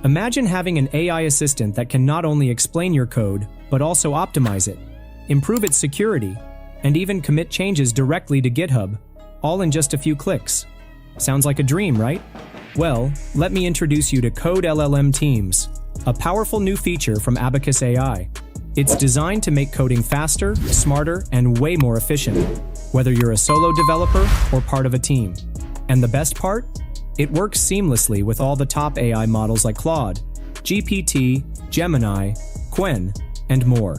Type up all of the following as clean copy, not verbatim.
Imagine having an AI assistant that can not only explain your code, but also optimize it, improve its security, and even commit changes directly to GitHub, all in just a few clicks. Sounds like a dream, right? Well, let me introduce you to CodeLLM Teams, a powerful new feature from Abacus AI. It's designed to make coding faster, smarter, and way more efficient, whether you're a solo developer or part of a team. And the best part? It works seamlessly with all the top AI models like Claude, GPT, Gemini, Qwen, and more.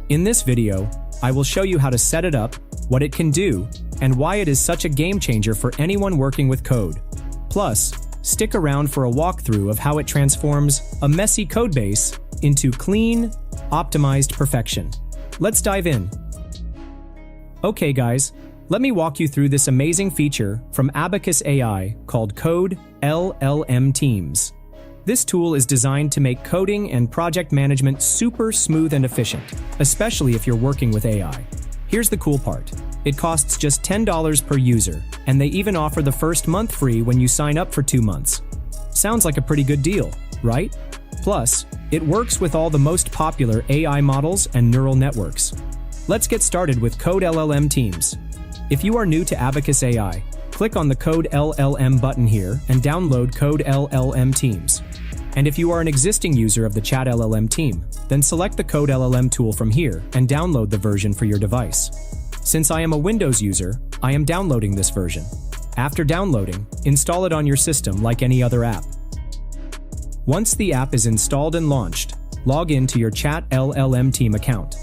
In this video, I will show you how to set it up, what it can do, and why it is such a game changer for anyone working with code. Plus, stick around for a walkthrough of how it transforms a messy codebase into clean, optimized perfection. Let's dive in. Okay guys, let me walk you through this amazing feature from Abacus AI called CodeLLM Teams. This tool is designed to make coding and project management super smooth and efficient, especially if you're working with AI. Here's the cool part. It costs just $10 per user, and they even offer the first month free when you sign up for 2 months. Sounds like a pretty good deal, right? Plus, it works with all the most popular AI models and neural networks. Let's get started with CodeLLM Teams. If you are new to Abacus AI, click on the CodeLLM button here and download CodeLLM Teams. And if you are an existing user of the ChatLLM team, then select the CodeLLM tool from here and download the version for your device. Since I am a Windows user, I am downloading this version. After downloading, install it on your system like any other app. Once the app is installed and launched, log in to your ChatLLM team account.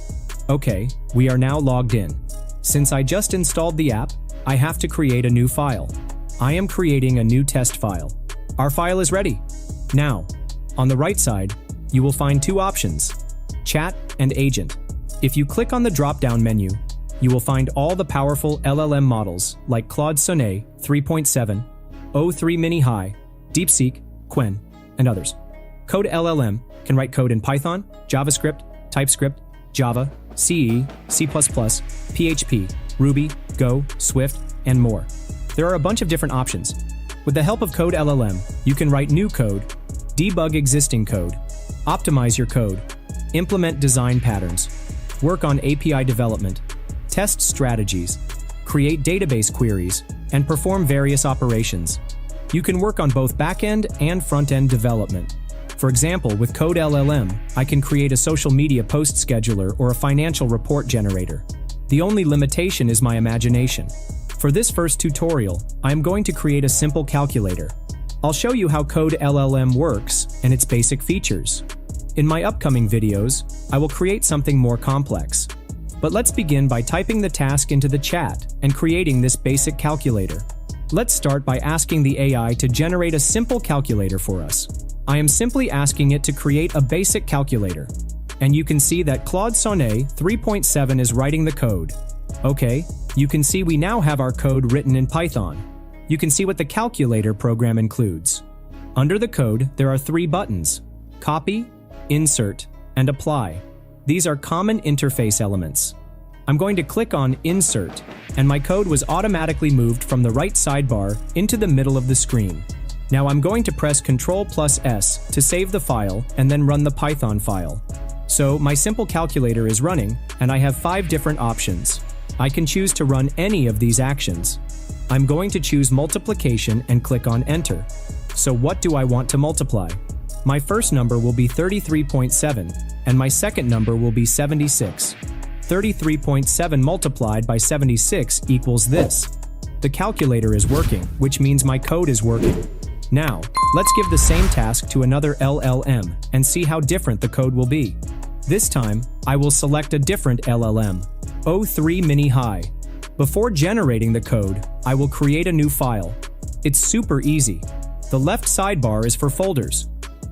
Okay, we are now logged in. Since I just installed the app, I have to create a new file. I am creating a new test file. Our file is ready. Now, on the right side, you will find 2 options, Chat and Agent. If you click on the drop-down menu, you will find all the powerful LLM models like Claude Sonnet 3.7, O3 Mini High, DeepSeek, Qwen, and others. CodeLLM can write code in Python, JavaScript, TypeScript, Java, C, C++, PHP, Ruby, Go, Swift, and more. There are a bunch of different options. With the help of CodeLLM, you can write new code, debug existing code, optimize your code, implement design patterns, work on API development, test strategies, create database queries, and perform various operations. You can work on both back-end and front-end development. For example, with CodeLLM, I can create a social media post scheduler or a financial report generator. The only limitation is my imagination. For this first tutorial, I am going to create a simple calculator. I'll show you how CodeLLM works and its basic features. In my upcoming videos, I will create something more complex. But let's begin by typing the task into the chat and creating this basic calculator. Let's start by asking the AI to generate a simple calculator for us. I am simply asking it to create a basic calculator. And you can see that Claude Sonnet 3.7 is writing the code. Okay, you can see we now have our code written in Python. You can see what the calculator program includes. Under the code, there are 3 buttons: Copy, Insert, and Apply. These are common interface elements. I'm going to click on Insert, and my code was automatically moved from the right sidebar into the middle of the screen. Now I'm going to press Ctrl+S to save the file and then run the Python file. So my simple calculator is running, and I have 5 different options. I can choose to run any of these actions. I'm going to choose multiplication and click on Enter. So what do I want to multiply? My first number will be 33.7, and my second number will be 76. 33.7 multiplied by 76 equals this. The calculator is working, which means my code is working. Now, let's give the same task to another LLM and see how different the code will be. This time, I will select a different LLM, O3 Mini High. Before generating the code, I will create a new file. It's super easy. The left sidebar is for folders.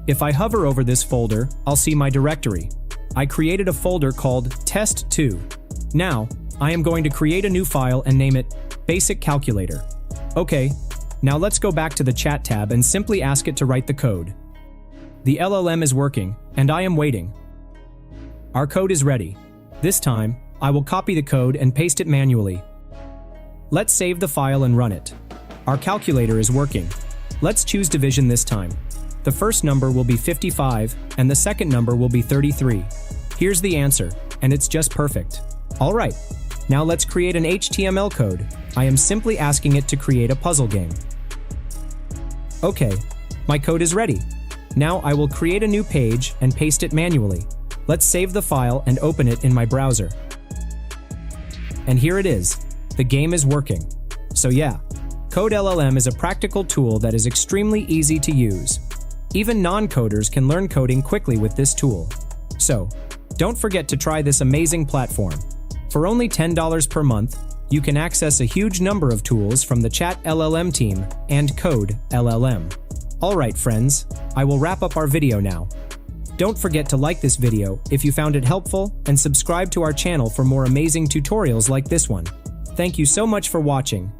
If I hover over this folder, I'll see my directory. I created a folder called Test2. Now, I am going to create a new file and name it Basic Calculator. Okay, now let's go back to the Chat tab and simply ask it to write the code. The LLM is working, and I am waiting. Our code is ready. This time, I will copy the code and paste it manually. Let's save the file and run it. Our calculator is working. Let's choose division this time. The first number will be 55, and the second number will be 33. Here's the answer, and it's just perfect. Alright, now let's create an HTML code. I am simply asking it to create a puzzle game. Okay, my code is ready. Now I will create a new page and paste it manually. Let's save the file and open it in my browser. And here it is. The game is working. So yeah, CodeLLM is a practical tool that is extremely easy to use. Even non-coders can learn coding quickly with this tool. So, don't forget to try this amazing platform. For only $10 per month, you can access a huge number of tools from the Chat LLM team and CodeLLM. Alright friends, I will wrap up our video now. Don't forget to like this video if you found it helpful and subscribe to our channel for more amazing tutorials like this one. Thank you so much for watching,